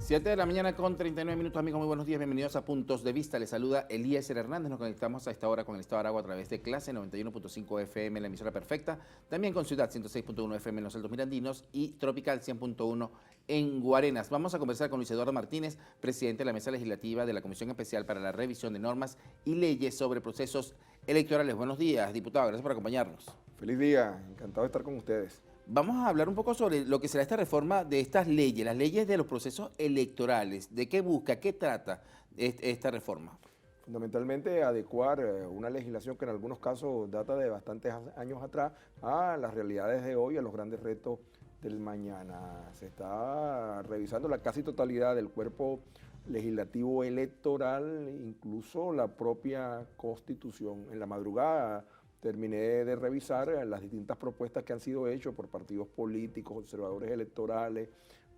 7 de la mañana con 39 minutos, amigos, muy buenos días, bienvenidos a Puntos de Vista. Les saluda Eliezer Hernández, nos conectamos a esta hora con el Estado de Aragua a través de Clase 91.5 FM, la emisora perfecta, también con Ciudad 106.1 FM en los Altos Mirandinos y Tropical 100.1 en Guarenas. Vamos a conversar con Luis Eduardo Martínez, presidente de la Mesa Legislativa de la Comisión Especial para la Revisión de Normas y Leyes sobre Procesos Electorales. Buenos días, diputado, gracias por acompañarnos. Feliz día, encantado de estar con ustedes. Vamos a hablar un poco sobre lo que será esta reforma de estas leyes, las leyes de los procesos electorales. ¿De qué busca, qué trata esta reforma? Fundamentalmente adecuar una legislación que en algunos casos data de bastantes años atrás a las realidades de hoy, a los grandes retos del mañana. Se está revisando la casi totalidad del cuerpo legislativo electoral, incluso la propia Constitución. En la madrugada terminé de revisar las distintas propuestas que han sido hechas por partidos políticos, observadores electorales,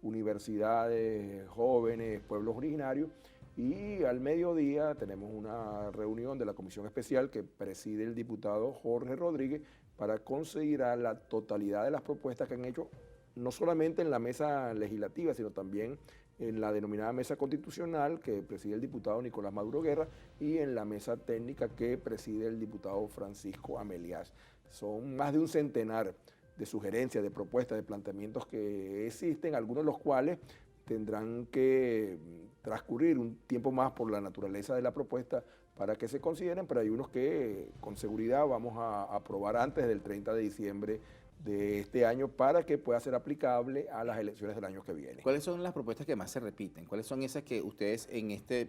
universidades, jóvenes, pueblos originarios, y al mediodía tenemos una reunión de la Comisión Especial que preside el diputado Jorge Rodríguez para considerar la totalidad de las propuestas que han hecho, no solamente en la mesa legislativa, sino también en la denominada mesa constitucional que preside el diputado Nicolás Maduro Guerra y en la mesa técnica que preside el diputado Francisco Amelias. Son más de un centenar de sugerencias, de propuestas, de planteamientos que existen, algunos de los cuales tendrán que transcurrir un tiempo más por la naturaleza de la propuesta para que se consideren, pero hay unos que con seguridad vamos a aprobar antes del 30 de diciembre de este año para que pueda ser aplicable a las elecciones del año que viene. ¿Cuáles son las propuestas que más se repiten? ¿Cuáles son esas que ustedes en este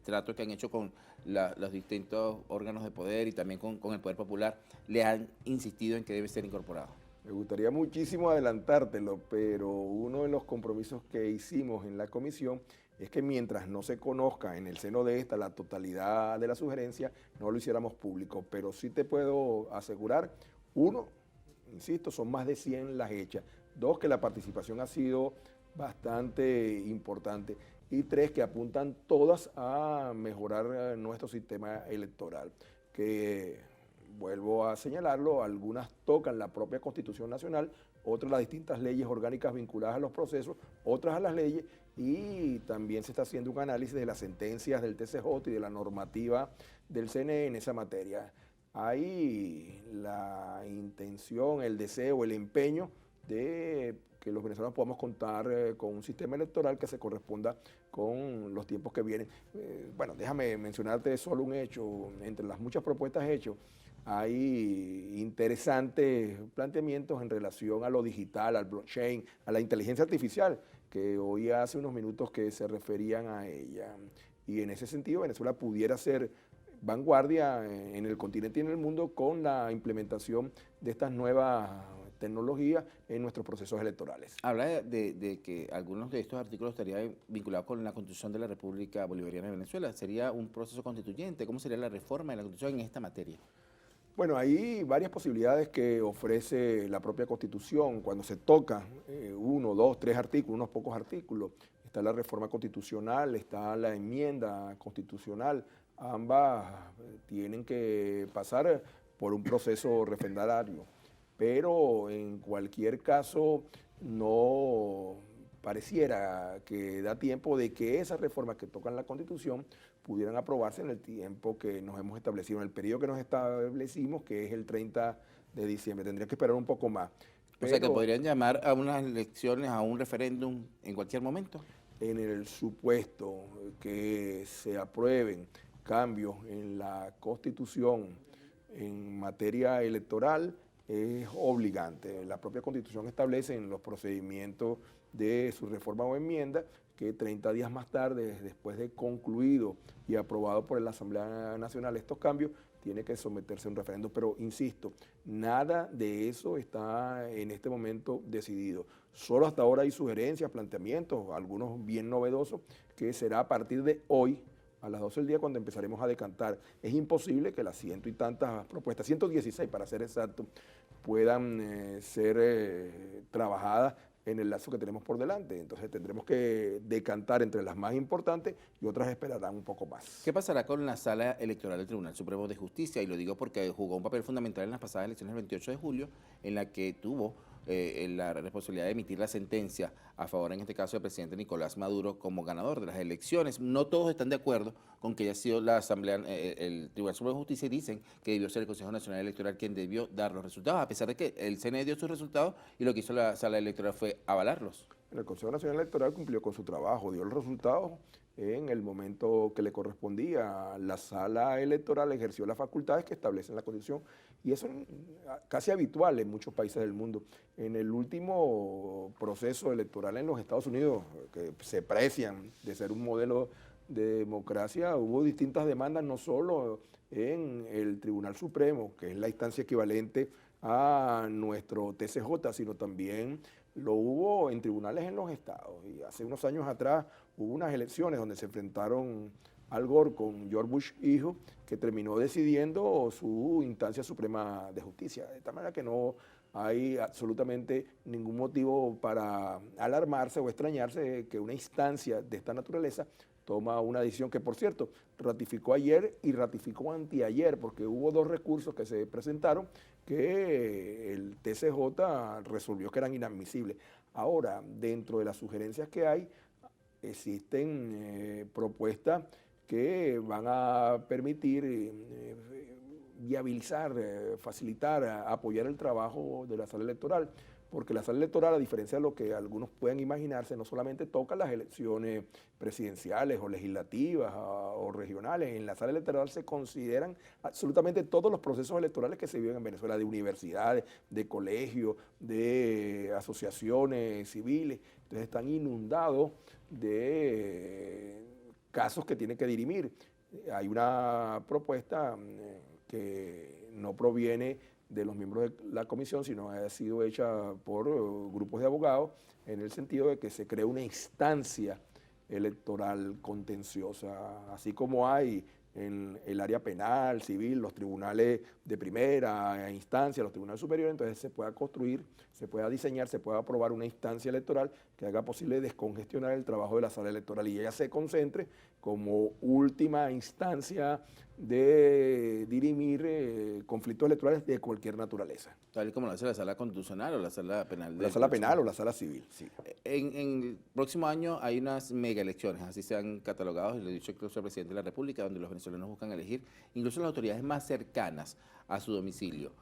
trato que han hecho con los distintos órganos de poder y también con el Poder Popular le han insistido en que debe ser incorporado? Me gustaría muchísimo adelantártelo, pero uno de los compromisos que hicimos en la comisión es que mientras no se conozca en el seno de esta la totalidad de la sugerencia, no lo hiciéramos público. Pero sí te puedo asegurar, uno, insisto, son más de 100 las hechas. Dos, que la participación ha sido bastante importante. Y tres, que apuntan todas a mejorar nuestro sistema electoral. Que, vuelvo a señalarlo, algunas tocan la propia Constitución Nacional, otras las distintas leyes orgánicas vinculadas a los procesos, otras a las leyes, y también se está haciendo un análisis de las sentencias del TCJ y de la normativa del CNE en esa materia. Hay la intención, el deseo, el empeño de que los venezolanos podamos contar con un sistema electoral que se corresponda con los tiempos que vienen. Bueno, déjame mencionarte solo un hecho. Entre las muchas propuestas hechas, hay interesantes planteamientos en relación a lo digital, al blockchain, a la inteligencia artificial, que hoy hace unos minutos que se referían a ella. Y en ese sentido, Venezuela pudiera ser vanguardia en el continente y en el mundo con la implementación de estas nuevas tecnologías en nuestros procesos electorales. Habla de que algunos de estos artículos estarían vinculados con la Constitución de la República Bolivariana de Venezuela. ¿Sería un proceso constituyente? ¿Cómo sería la reforma de la Constitución en esta materia? Bueno, hay varias posibilidades que ofrece la propia Constitución cuando se toca uno, dos, tres artículos, unos pocos artículos. Está la reforma constitucional, está la enmienda constitucional. Ambas tienen que pasar por un proceso referendario, pero en cualquier caso no pareciera que da tiempo de que esas reformas que tocan la Constitución pudieran aprobarse en el tiempo que nos hemos establecido, en el periodo que nos establecimos, que es el 30 de diciembre. Tendría que esperar un poco más. O sea, que podrían llamar a unas elecciones, a un referéndum en cualquier momento. En el supuesto que se aprueben cambios en la Constitución en materia electoral, es obligante. La propia Constitución establece en los procedimientos de su reforma o enmienda que 30 días más tarde, después de concluido y aprobado por la Asamblea Nacional estos cambios, tiene que someterse a un referéndum. Pero insisto, nada de eso está en este momento decidido. Solo hasta ahora hay sugerencias, planteamientos, algunos bien novedosos, que será a partir de hoy, a las 12 del día, cuando empezaremos a decantar. Es imposible que las ciento y tantas propuestas, 116 para ser exacto, puedan ser trabajadas en el lazo que tenemos por delante. Entonces tendremos que decantar entre las más importantes y otras esperarán un poco más. ¿Qué pasará con la sala electoral del Tribunal Supremo de Justicia? Y lo digo porque jugó un papel fundamental en las pasadas elecciones del 28 de julio, en la que tuvo la responsabilidad de emitir la sentencia a favor, en este caso, del presidente Nicolás Maduro como ganador de las elecciones. No todos están de acuerdo con que haya sido la Asamblea, el Tribunal Supremo de Justicia, y dicen que debió ser el Consejo Nacional Electoral quien debió dar los resultados, a pesar de que el CNE dio sus resultados y lo que hizo la Sala Electoral fue avalarlos. El Consejo Nacional Electoral cumplió con su trabajo, dio los resultados en el momento que le correspondía. La Sala Electoral ejerció las facultades que establecen la Constitución y eso es casi habitual en muchos países del mundo. En el último proceso electoral en los Estados Unidos, que se precian de ser un modelo de democracia, hubo distintas demandas, no solo en el Tribunal Supremo, que es la instancia equivalente a nuestro TCJ, sino también lo hubo en tribunales en los estados. Y hace unos años atrás hubo unas elecciones donde se enfrentaron Al Gore con George Bush hijo, que terminó decidiendo su instancia suprema de justicia. De tal manera que no hay absolutamente ningún motivo para alarmarse o extrañarse de que una instancia de esta naturaleza toma una decisión que, por cierto, ratificó ayer y ratificó anteayer, porque hubo dos recursos que se presentaron que el TCJ resolvió que eran inadmisibles. Ahora, dentro de las sugerencias que hay, existen propuestas que van a permitir viabilizar, facilitar, apoyar el trabajo de la sala electoral, porque la sala electoral, a diferencia de lo que algunos pueden imaginarse, no solamente toca las elecciones presidenciales o legislativas o regionales. En la sala electoral se consideran absolutamente todos los procesos electorales que se viven en Venezuela, de universidades, de colegios, de asociaciones civiles. Entonces están inundados de casos que tienen que dirimir. Hay una propuesta que no proviene de los miembros de la comisión, sino ha sido hecha por grupos de abogados, en el sentido de que se cree una instancia electoral contenciosa, así como hay en el área penal, civil, los tribunales de primera instancia, los tribunales superiores. Entonces se pueda construir, se pueda diseñar, se pueda aprobar una instancia electoral que haga posible descongestionar el trabajo de la sala electoral y ella se concentre como última instancia de dirimir conflictos electorales de cualquier naturaleza. Tal y como lo hace la Sala Constitucional o la Sala Penal. La Sala Penal o la Sala Civil, sí. En el próximo año hay unas mega elecciones, así se han catalogado, y lo he dicho incluso al presidente de la República, donde los venezolanos buscan elegir incluso las autoridades más cercanas a su domicilio.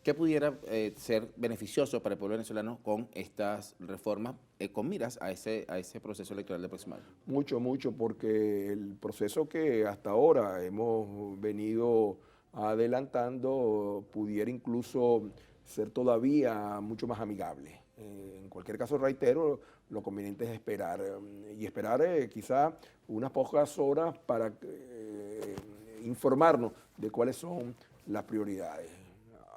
¿Qué pudiera ser beneficioso para el pueblo venezolano con estas reformas, con miras a ese proceso electoral del próximo año? Mucho, mucho, porque el proceso que hasta ahora hemos venido adelantando pudiera incluso ser todavía mucho más amigable. En cualquier caso, reitero, lo conveniente es esperar, y esperar quizá unas pocas horas para informarnos de cuáles son las prioridades.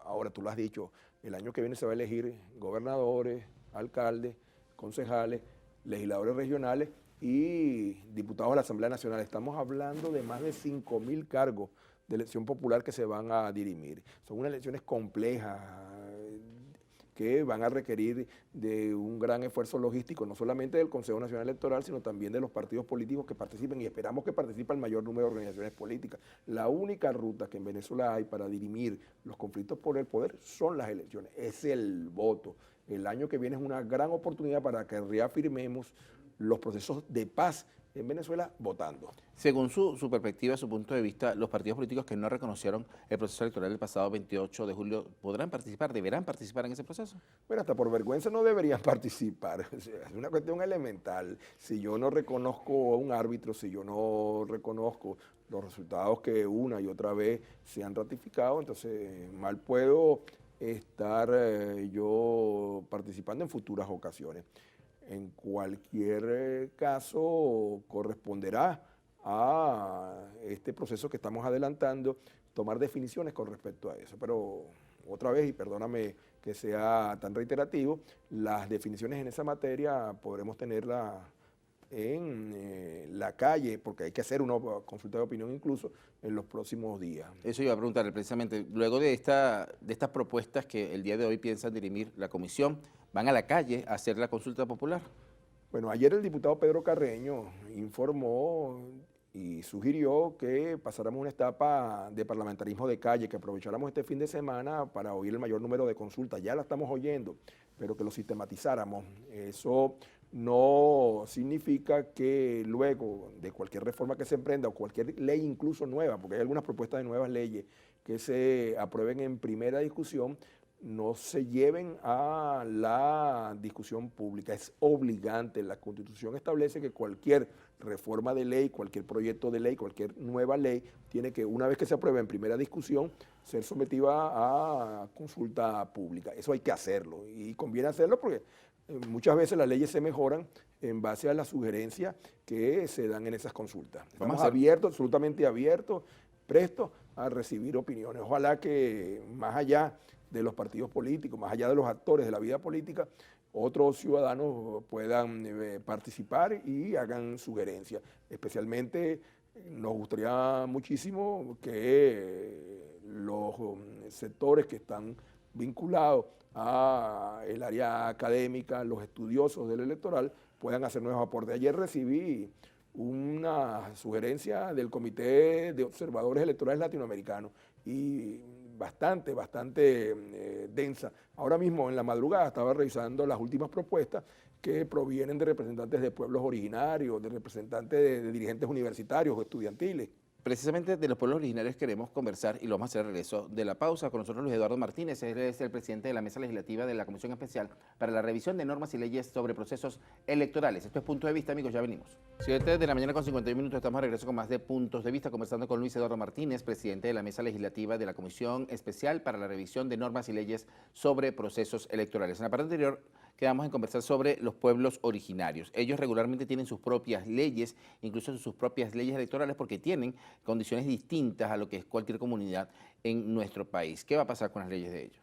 Ahora, tú lo has dicho, el año que viene se va a elegir gobernadores, alcaldes, concejales, legisladores regionales y diputados de la Asamblea Nacional. Estamos hablando de más de 5.000 cargos de elección popular que se van a dirimir. Son unas elecciones complejas que van a requerir de un gran esfuerzo logístico, no solamente del Consejo Nacional Electoral, sino también de los partidos políticos que participen, y esperamos que participe el mayor número de organizaciones políticas. La única ruta que en Venezuela hay para dirimir los conflictos por el poder son las elecciones, es el voto. El año que viene es una gran oportunidad para que reafirmemos los procesos de paz en Venezuela votando. Según su perspectiva, su punto de vista, los partidos políticos que no reconocieron el proceso electoral del pasado 28 de julio, ¿podrán participar, deberán participar en ese proceso? Bueno, hasta por vergüenza no deberían participar. Es una cuestión elemental. Si yo no reconozco a un árbitro, si yo no reconozco los resultados que una y otra vez se han ratificado, entonces mal puedo estar yo participando en futuras ocasiones. En cualquier caso, corresponderá a este proceso que estamos adelantando tomar definiciones con respecto a eso. Pero otra vez, y perdóname que sea tan reiterativo, las definiciones en esa materia podremos tenerlas en la calle, porque hay que hacer una consulta de opinión incluso en los próximos días. Eso iba a preguntarle precisamente, luego de estas propuestas que el día de hoy piensan dirimir la comisión, ¿van a la calle a hacer la consulta popular? Bueno, ayer el diputado Pedro Carreño informó y sugirió que pasáramos una etapa de parlamentarismo de calle, que aprovecháramos este fin de semana para oír el mayor número de consultas. Ya la estamos oyendo, pero que lo sistematizáramos. Eso no significa que luego de cualquier reforma que se emprenda o cualquier ley incluso nueva, porque hay algunas propuestas de nuevas leyes que se aprueben en primera discusión, no se lleven a la discusión pública. Es obligante. La Constitución establece que cualquier reforma de ley, cualquier proyecto de ley, cualquier nueva ley, tiene que, una vez que se apruebe en primera discusión, ser sometida a consulta pública. Eso hay que hacerlo y conviene hacerlo porque muchas veces las leyes se mejoran en base a las sugerencias que se dan en esas consultas. Estamos abiertos, absolutamente abiertos, prestos a recibir opiniones. Ojalá que más allá de los partidos políticos, más allá de los actores de la vida política, otros ciudadanos puedan participar y hagan sugerencias. Especialmente nos gustaría muchísimo que los sectores que están vinculados al área académica, los estudiosos del electoral, puedan hacer nuevos aportes. Ayer recibí una sugerencia del Comité de Observadores Electorales Latinoamericanos y bastante densa. Ahora mismo en la madrugada estaba revisando las últimas propuestas que provienen de representantes de pueblos originarios, de representantes de dirigentes universitarios o estudiantiles. Precisamente de los pueblos originarios queremos conversar y lo vamos a hacer al regreso de la pausa. Con nosotros Luis Eduardo Martínez, él es el presidente de la Mesa Legislativa de la Comisión Especial para la Revisión de Normas y Leyes sobre Procesos Electorales. Esto es Punto de Vista, amigos, ya venimos. 7 de la mañana con 51 minutos, estamos de regreso con más de Puntos de Vista, conversando con Luis Eduardo Martínez, presidente de la Mesa Legislativa de la Comisión Especial para la Revisión de Normas y Leyes sobre Procesos Electorales. En la parte anterior quedamos en conversar sobre los pueblos originarios. Ellos regularmente tienen sus propias leyes, incluso sus propias leyes electorales, porque tienen condiciones distintas a lo que es cualquier comunidad en nuestro país. ¿Qué va a pasar con las leyes de ellos?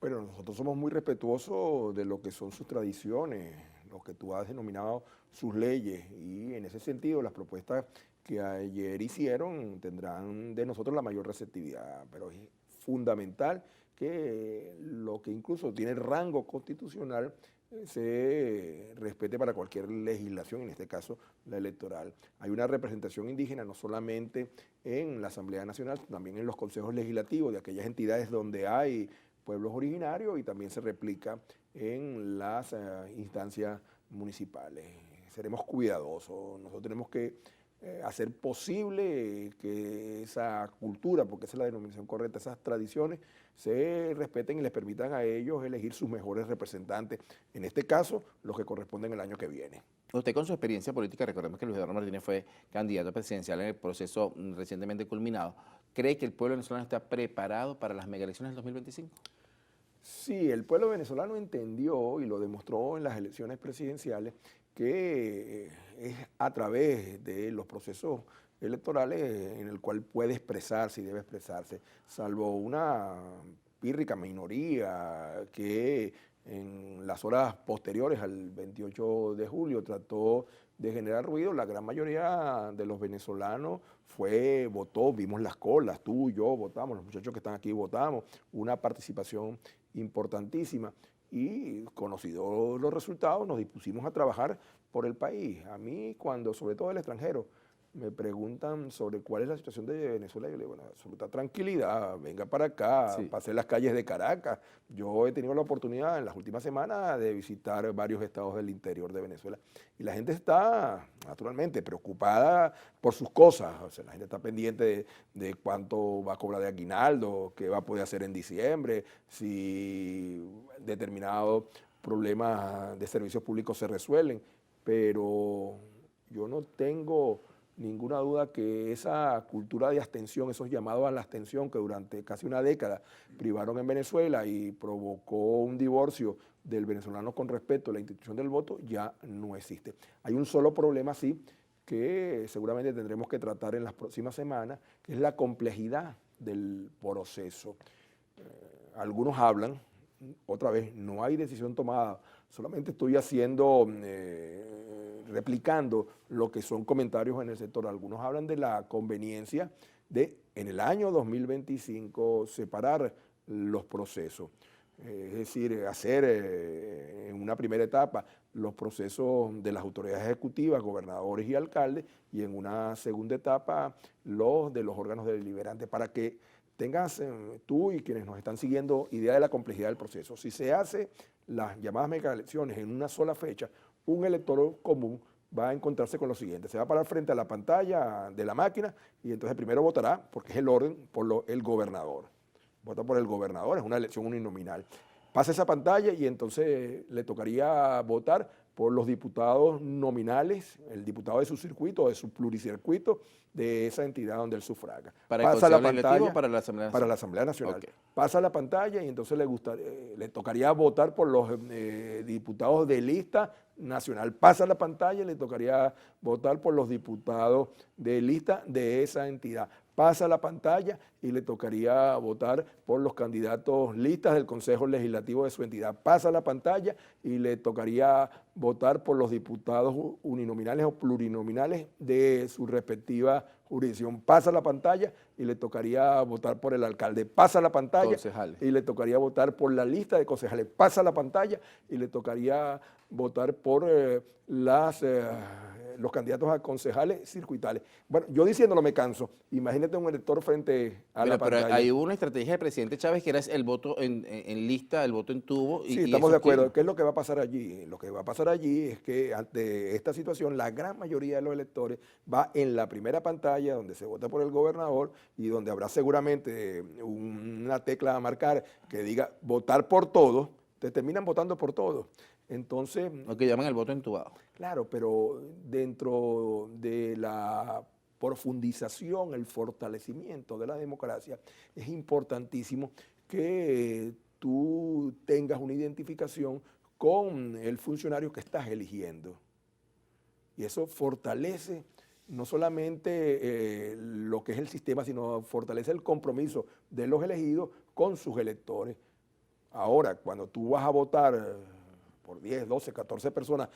Bueno, nosotros somos muy respetuosos de lo que son sus tradiciones, lo que tú has denominado sus leyes, y en ese sentido las propuestas que ayer hicieron tendrán de nosotros la mayor receptividad, pero es fundamental que lo que incluso tiene rango constitucional se respete para cualquier legislación, en este caso la electoral. Hay una representación indígena no solamente en la Asamblea Nacional, también en los consejos legislativos de aquellas entidades donde hay pueblos originarios, y también se replica en las instancias municipales. Seremos cuidadosos, nosotros tenemos que hacer posible que esa cultura, porque esa es la denominación correcta, esas tradiciones se respeten y les permitan a ellos elegir sus mejores representantes, en este caso los que corresponden el año que viene. Usted con su experiencia política, recordemos que Luis Eduardo Martínez fue candidato presidencial en el proceso recientemente culminado, ¿cree que el pueblo venezolano está preparado para las megaelecciones del 2025? Sí, el pueblo venezolano entendió y lo demostró en las elecciones presidenciales que es a través de los procesos electorales en el cual puede expresarse y debe expresarse, salvo una pírrica minoría que en las horas posteriores al 28 de julio trató de generar ruido. La gran mayoría de los venezolanos votó, vimos las colas, tú, yo votamos, los muchachos que están aquí votamos, una participación importantísima, y conocidos los resultados nos dispusimos a trabajar por el país. A mí, cuando sobre todo el extranjero me preguntan sobre cuál es la situación de Venezuela, yo le digo, bueno, absoluta tranquilidad, venga para acá, Sí. pase las calles de Caracas. Yo he tenido la oportunidad en las últimas semanas de visitar varios estados del interior de Venezuela, y la gente está naturalmente preocupada por sus cosas. O sea, la gente está pendiente de cuánto va a cobrar de aguinaldo, qué va a poder hacer en diciembre, si determinados problemas de servicios públicos se resuelven, pero yo no tengo ninguna duda que esa cultura de abstención, esos llamados a la abstención que durante casi una década privaron en Venezuela y provocó un divorcio del venezolano con respecto a la institución del voto, ya no existe. Hay un solo problema, sí, que seguramente tendremos que tratar en las próximas semanas, que es la complejidad del proceso. Algunos hablan, otra vez, no hay decisión tomada, solamente estoy replicando lo que son comentarios en el sector. Algunos hablan de la conveniencia de, en el año 2025, separar los procesos. Es decir, hacer en una primera etapa los procesos de las autoridades ejecutivas, gobernadores y alcaldes, y en una segunda etapa los de los órganos deliberantes, para que tengas tú y quienes nos están siguiendo idea de la complejidad del proceso. Si se hace las llamadas megaelecciones en una sola fecha, un elector común va a encontrarse con lo siguiente: se va a parar frente a la pantalla de la máquina y entonces primero votará, porque es el orden, por el gobernador. Vota por el gobernador, es una elección uninominal. Pasa esa pantalla y entonces le tocaría votar por los diputados nominales, el diputado de su circuito, de su pluricircuito, de esa entidad donde él sufraga. ¿Para el Consejo Legislativo o para la Asamblea Nacional? Para la Asamblea Nacional. Okay. Pasa la pantalla y entonces le tocaría votar por los diputados de lista nacional. Pasa la pantalla y le tocaría votar por los diputados de lista de esa entidad. Pasa la pantalla y le tocaría votar por los candidatos listas del Consejo Legislativo de su entidad. Pasa la pantalla y le tocaría votar por los diputados uninominales o plurinominales de su respectiva jurisdicción. Pasa la pantalla y le tocaría votar por el alcalde. Pasa la pantalla concejales. Y le tocaría votar por la lista de concejales. Pasa la pantalla y le tocaría votar por los candidatos a concejales circuitales. Bueno, yo diciéndolo me canso. Imagínate un elector frente a la pantalla. Pero hay una estrategia del presidente Chávez que era el voto en lista, el voto en tubo. Sí, estamos de acuerdo. ¿Qué es lo que va a pasar allí? Lo que va a pasar allí es que ante esta situación la gran mayoría de los electores va en la primera pantalla donde se vota por el gobernador y donde habrá seguramente una tecla a marcar que diga votar por todos. Te terminan votando por todos. Entonces, lo que llaman el voto entubado. Claro, pero dentro de la profundización, el fortalecimiento de la democracia, es importantísimo que tú tengas una identificación con el funcionario que estás eligiendo. Y eso fortalece no solamente lo que es el sistema, sino fortalece el compromiso de los elegidos con sus electores. Ahora, cuando tú vas a votar por 10, 12, 14 personas,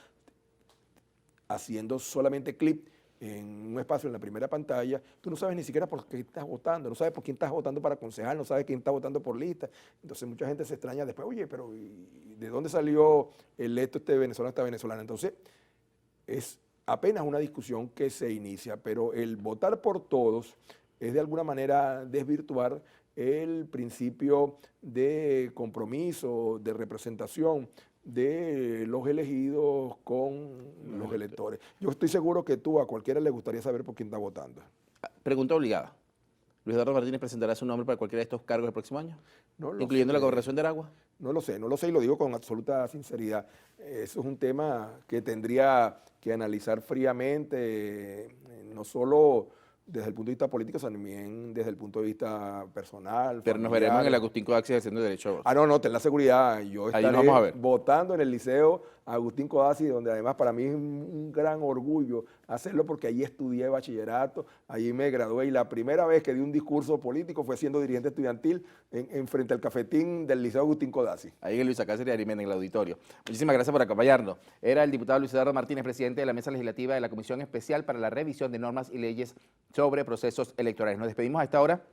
haciendo solamente clic en un espacio en la primera pantalla, tú no sabes ni siquiera por qué estás votando, no sabes por quién estás votando para concejal, no sabes quién está votando por lista. Entonces mucha gente se extraña después, oye, pero ¿de dónde salió electo este venezolano, esta venezolana? Entonces es apenas una discusión que se inicia, pero el votar por todos es de alguna manera desvirtuar el principio de compromiso, de representación de los elegidos con los electores. Yo estoy seguro que tú a cualquiera le gustaría saber por quién está votando. Pregunta obligada. ¿Luis Eduardo Martínez presentará su nombre para cualquiera de estos cargos el próximo año? No lo ¿Incluyendo sé. la gobernación de Aragua? No lo sé y lo digo con absoluta sinceridad. Eso es un tema que tendría que analizar fríamente, no solo desde el punto de vista político, sino también desde el punto de vista personal. Pero nos veremos en el Agustín Codazzi ejerciendo derecho a voto. No, ten la seguridad. Yo estaré vamos a ver. votando en el Liceo Agustín Codazzi, donde además para mí es un gran orgullo hacerlo porque allí estudié bachillerato, allí me gradué y la primera vez que di un discurso político fue siendo dirigente estudiantil en frente al cafetín del Liceo Agustín Codazzi. Ahí en Luis Cáceres y Arimena, en el auditorio. Muchísimas gracias por acompañarnos. Era el diputado Luis Eduardo Martínez, presidente de la Mesa Legislativa de la Comisión Especial para la Revisión de Normas y Leyes sobre Procesos Electorales. Nos despedimos a esta hora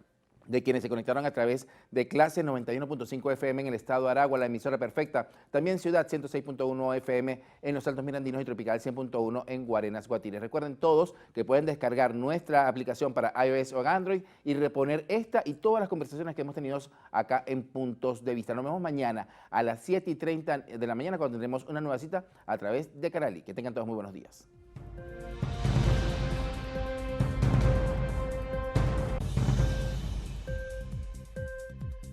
de quienes se conectaron a través de Clase 91.5 FM en el estado de Aragua, la emisora perfecta. También Ciudad 106.1 FM en los Altos Mirandinos y Tropical 100.1 en Guarenas, Guatire. Recuerden todos que pueden descargar nuestra aplicación para iOS o Android y reponer esta y todas las conversaciones que hemos tenido acá en Puntos de Vista. Nos vemos mañana a las 7:30 de la mañana cuando tendremos una nueva cita a través de Carali. Que tengan todos muy buenos días.